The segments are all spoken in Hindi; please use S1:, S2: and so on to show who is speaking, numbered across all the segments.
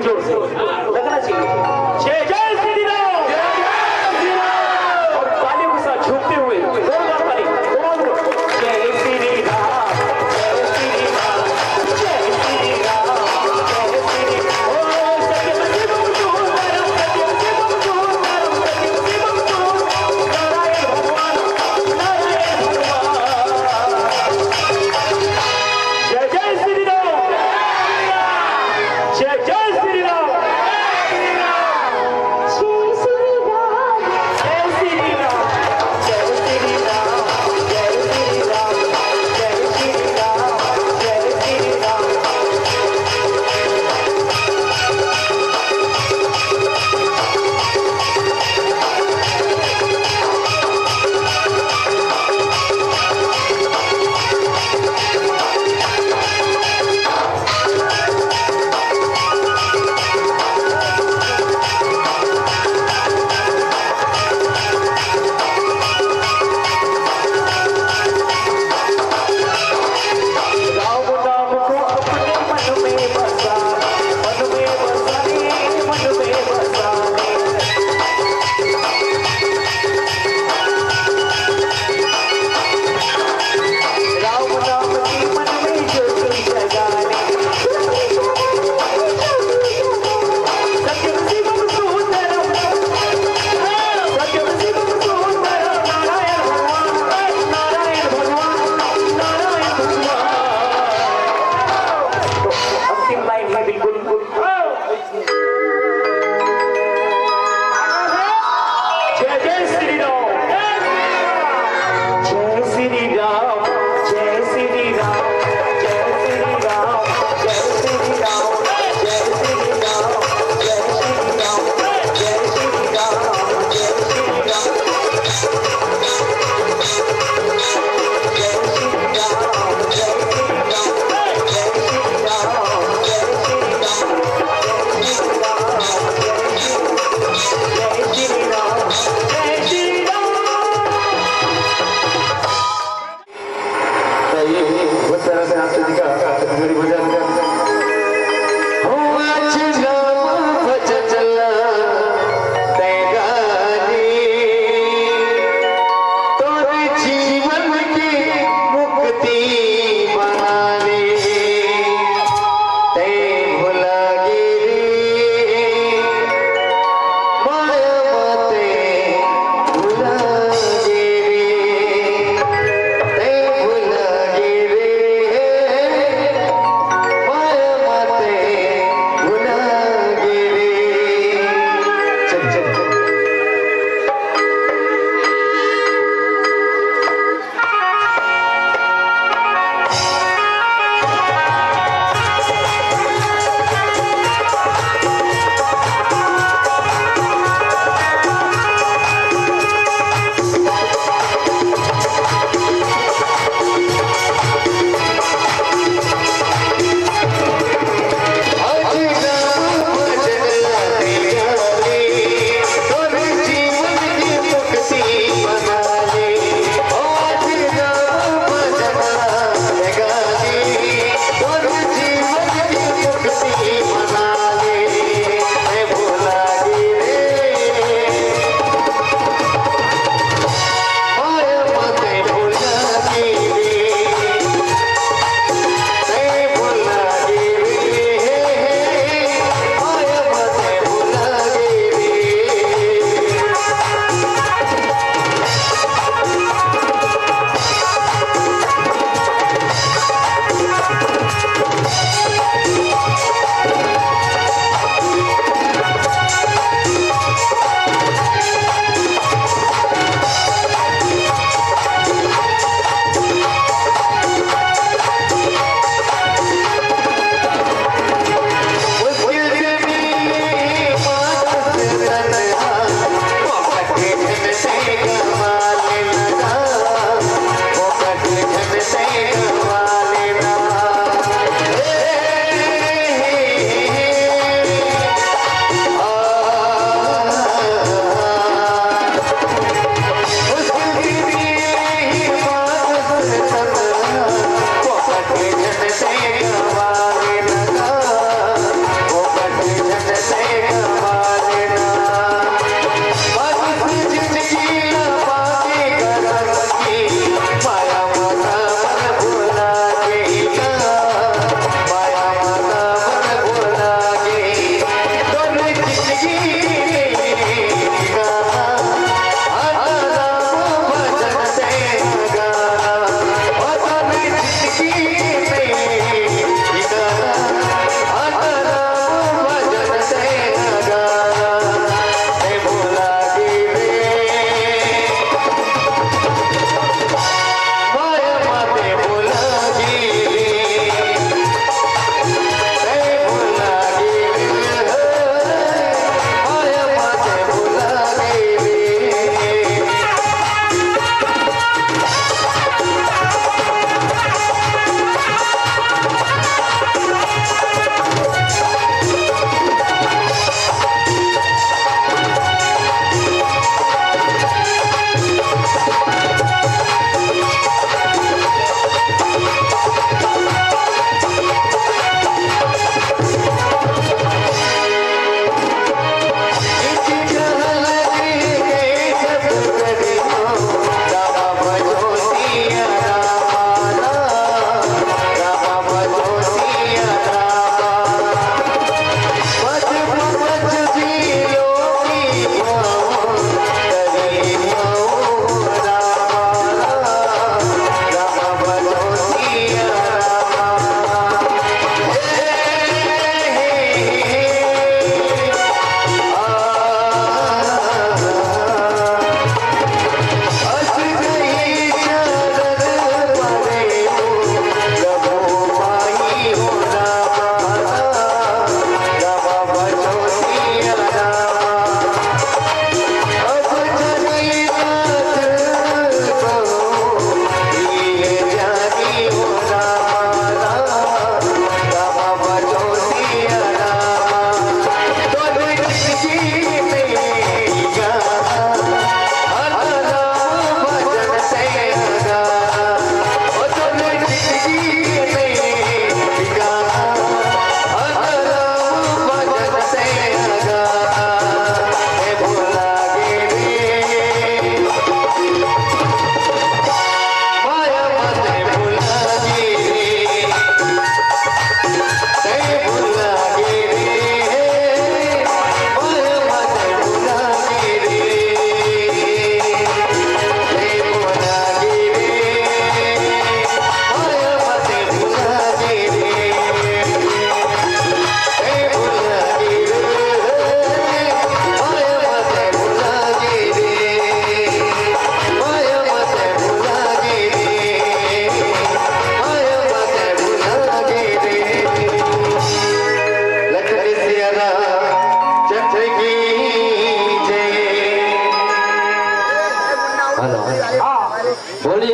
S1: जोर से लगना चाहिए। जय जय श्री राम, जय जय श्री राम। और तालियों के साथ झूमते हुए जोरदार ताली। जय श्री राम, जय श्री राम, जय श्री राम, जय श्री राम। ओ सत्यम शिवम सुंदरम, सत्यम शिवम सुंदरम, सत्यम शिवम सुंदरम, नारायण भगवान, नारायण भगवान। जय जय श्री राम, जय जय श्री राम।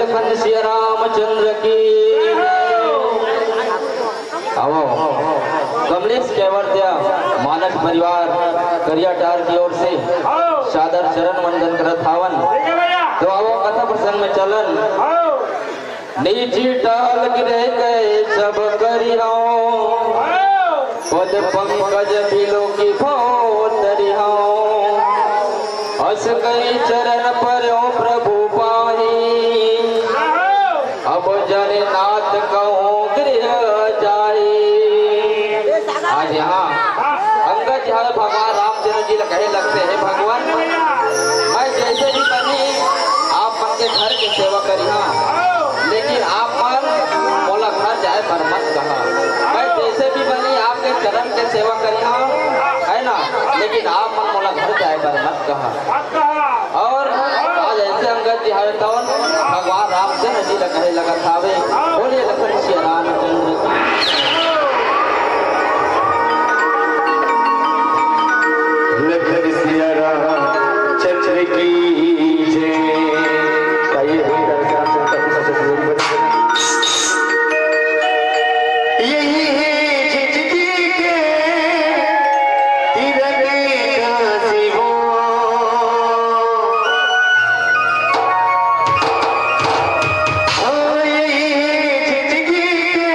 S2: लखन सिया रामचंद्र की। आओ कमलेश केवड़िया मानस परिवार करियाटार की ओर से सादर चरण वंदन करत हावन। तो आओ कथा प्रसंग में चलन। नीची टाल गिरे गए सब करियाओ, पद पंकज बिलो की भोतरियाओ, हस गई चरण पर प्रभु पाही, अब जन नाथ कहूँ गृह जाए। आज यहाँ अंगद जी भगवान रामचंद्र जी कहे लगते हैं, भगवान मैं जैसे भी बनी आप मन के घर की सेवा करिहा, लेकिन आप मन मोला घर जाए पर मत कहा। मैं जैसे भी बनी आपके चरण के सेवा करिहा है ना, लेकिन आप मन मोला घर जाए पर मत कहा। और आज ऐसे अंगद जी हर तवन भगवान रामचंद्र जी कहे लगत हावे। बोलिए लखन सिया रामचंद्र
S1: लखन सिया रामचंद्र की जय। यही जिंदगी के तिरंगे का सिवा, यही जिंदगी के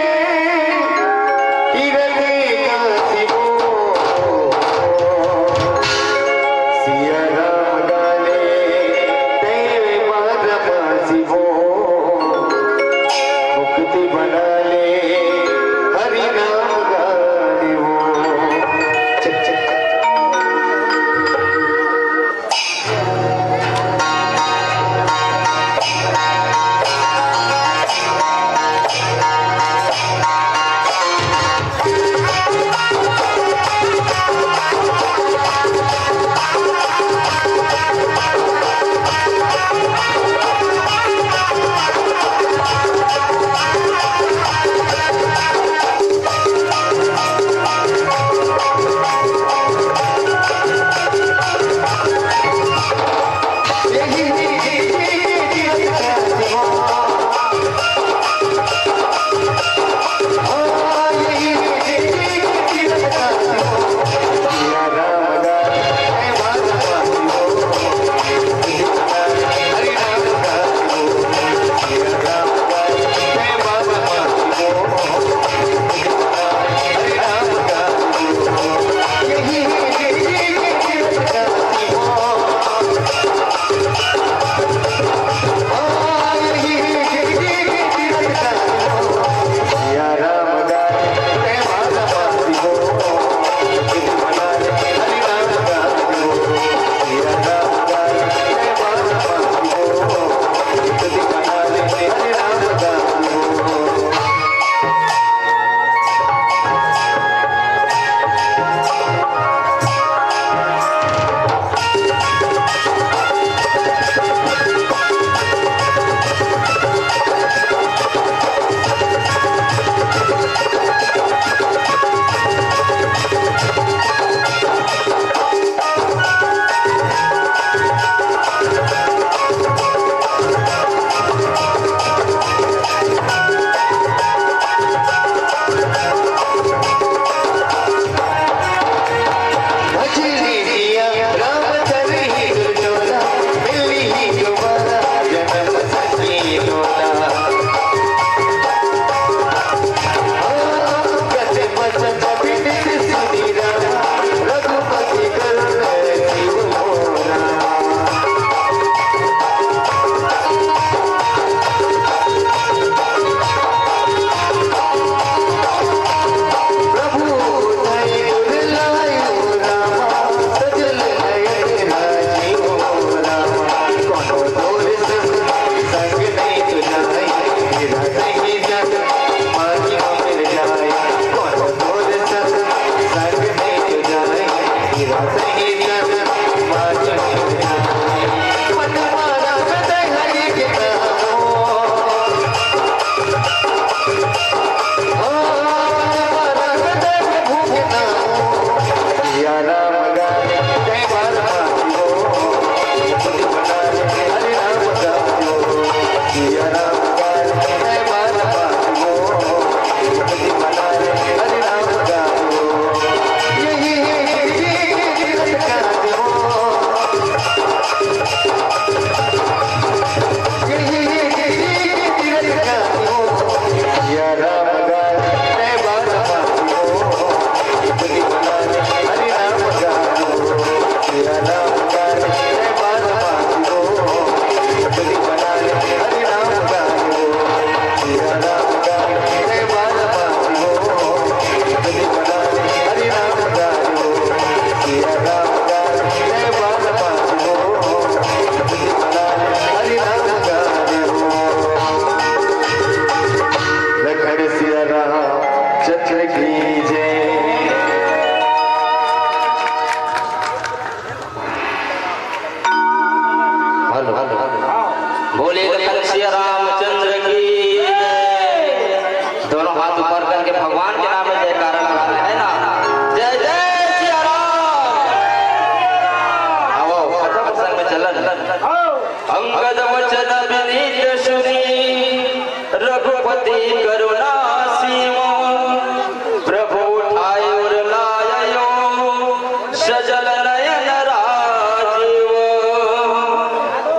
S2: सजल नयन राजीव।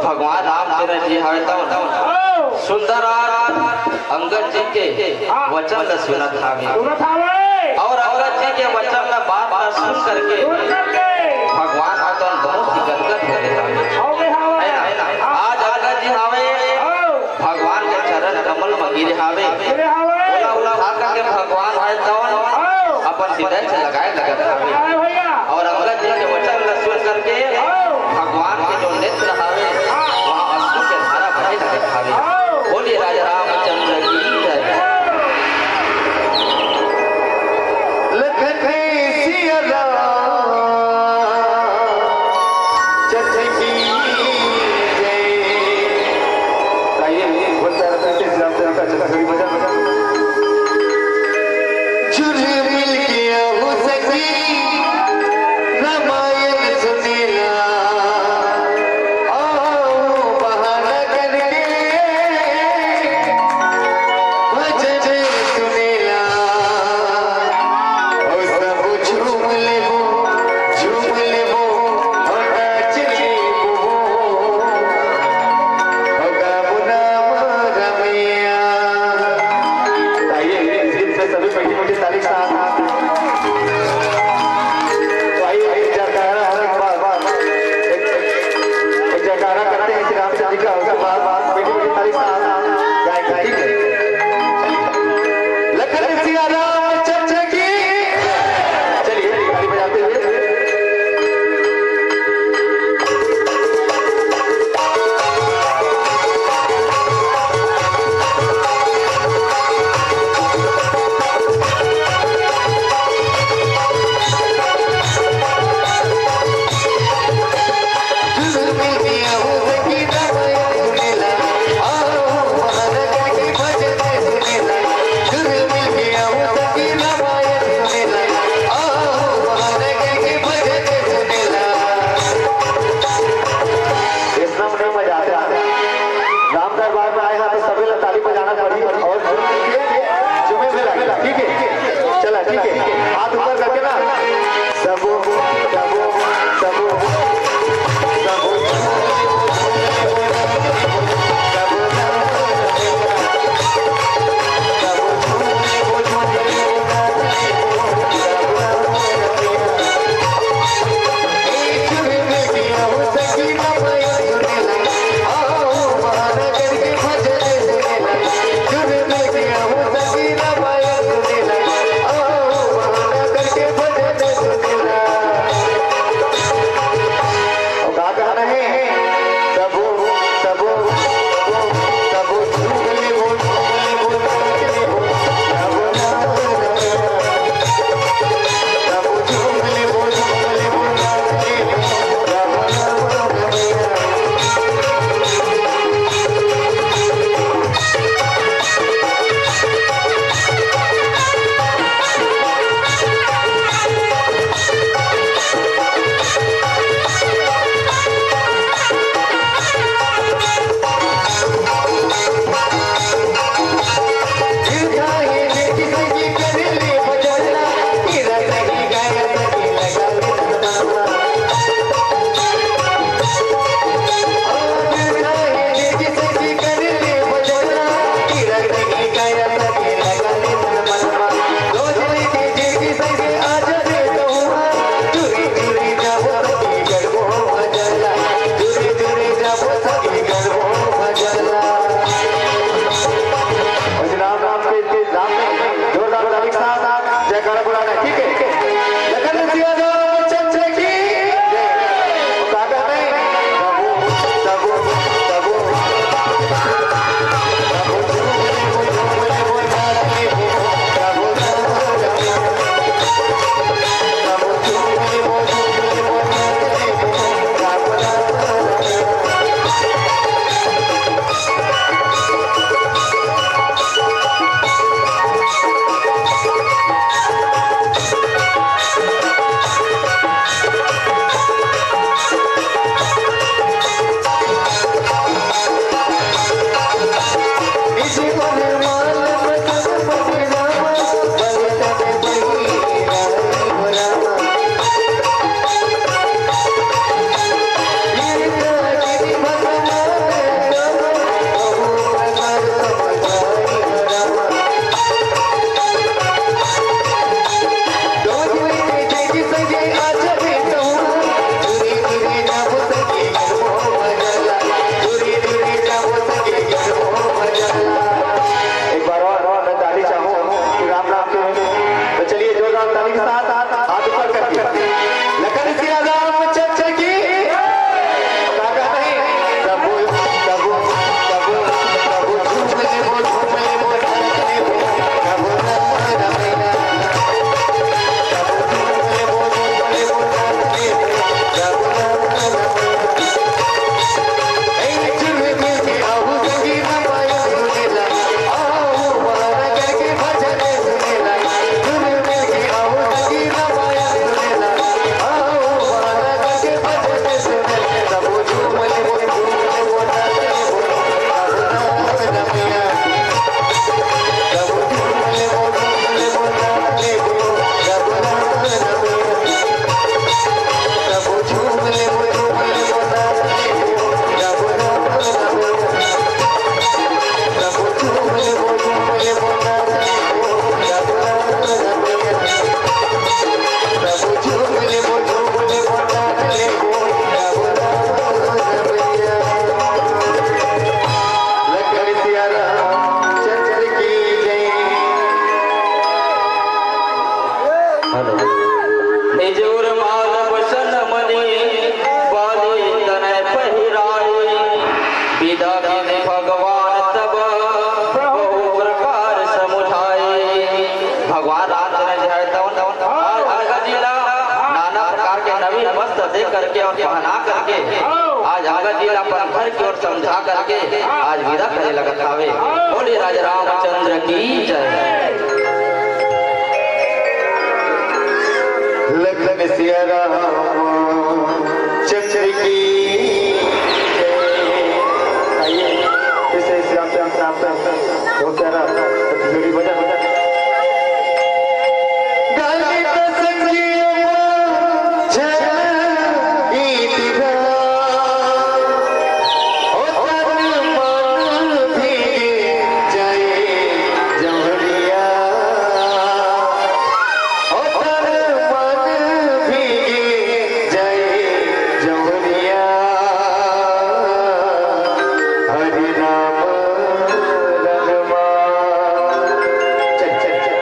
S2: भगवान रामचंद्र जी हवे तवन सुंदर अंगद जी के वचन ल सुनत हावे और अंगद जी के वचन ल बात न सुन करके भगवान आतन बहुत ही गदगद हो गए हावे। आज अंगद जी हावे भगवान के चरण कमल में गिरे हावे ओला ओला भाकर के भगवान आए तवन अपन हृदय से लगाए लगत हावे और अंगद जी के वचन ल सुन करके भगवान के जो नेत्र हावे वहां अश्रु के धारा बहे लगत हावे। बोलिए राजा रामचंद्र की जय।
S3: लखन सिया राम
S2: नवीन वस्त्र दे करके और पहना करके आज आगत जिला अपन घर की ओर समझा करके आज विदा करे लगत हावे। बोले राजा रामचंद्र की जय।
S3: लखन सिया राम चंद्र की आइए इसे श्याम श्याम श्याम श्याम वो प्यारा जोड़ी बजा बजा गाली तो संगियों जय ईदिरा ओ तन मन भीगे जाए जवरिया ओ तन मन भीगे जाए जवरिया हरि नाम रगमा चल चल चल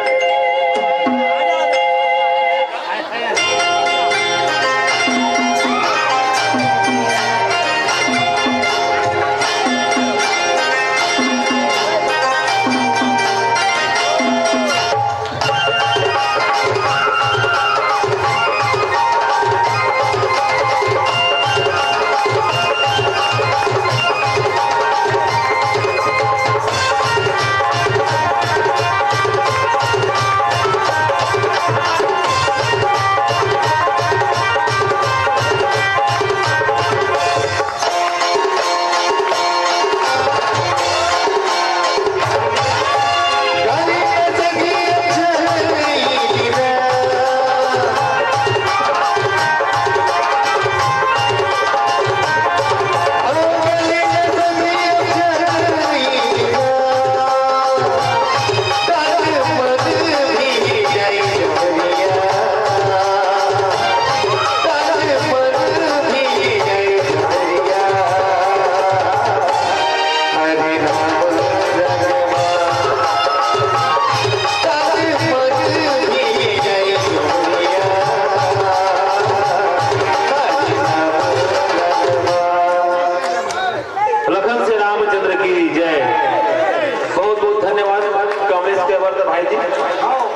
S3: गाली तो संगियों जय ईदिरा
S1: लखन से रामचंद्र की जय। बहुत बहुत धन्यवाद कमलेश केवल भाई जी।